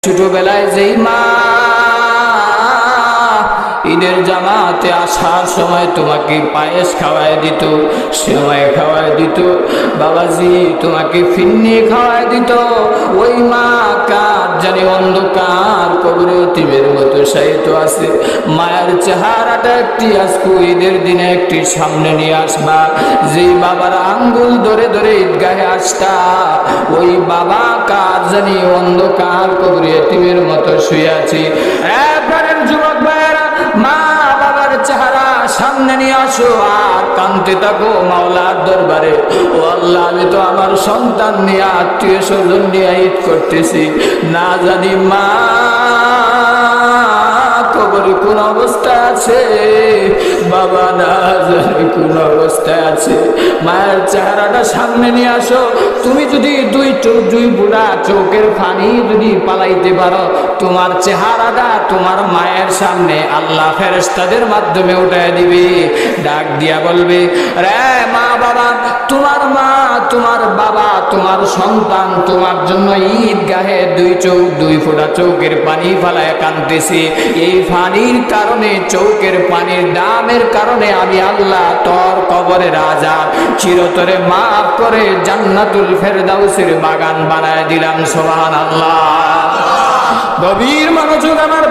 ছোটবেলায় যেই মা ঈদের জামাতে আসার সময় তোমাকে পায়েস খাওয়ায় দিত, সেমাই খাওয়ায় দিত, বাবাজি তোমাকে ফিন্নি খাওয়ায় দিত, ওই মা কার জানি অন্ধকার কবরে অতিমের মতো শায়িত আছে। মায়ের চেহারাটা একটি আজকে ঈদের দিনে একটি সামনে নিয়ে আসবা। যেই বাবার আঙ্গুল ধরে ধরে ঈদগাহে আসতা, ওই বাবা কার জানি অন্ধকার কবরে এতিমের মতো শুয়ে আছে। একবারের যুবক ভাইয়েরা, মা বাবার চেহারা সামনে নিয়ে আসো আর কাঁদতে থাকো মাওলার দরবারে। ও আল্লাহ, আমি তো আমার সন্তান নিয়ে, আত্মীয় স্বজন নিয়ে ঈদ করতেছি, না জানি মা কবরে কোন অবস্থায় আছে, বাবা না জানি কোন অবস্থায় আছে। মায়ের চেহারাটা সামনে নিয়ে আসো। তুমি যদি দুই বুড়া চোখের পানি যদি পালাইতে পারো, তোমার চেহারাটা তোমার মায়ের সামনে আল্লাহ ফেরেশতাদের মাধ্যমে উঠায় দিবে। ডাক দিয়া বলবে, রে মা বাবা, তোমার মা, তোমার বাবা, তোমার সন্তান তোমার জন্য ঈদগাহে দুই ফোঁটা চোখের পানি ফালায় কাঁদতেছে। এই পানির কারণে, চোখের পানির দামের কারণে আমি আল্লাহ তোর কবরের আযাব চিরতরে মাফ করে জান্নাতুল ফেরদাউসের বাগান বানায় দিলাম। সুবহানাল্লাহ। গভীর মনোযোগ আমার।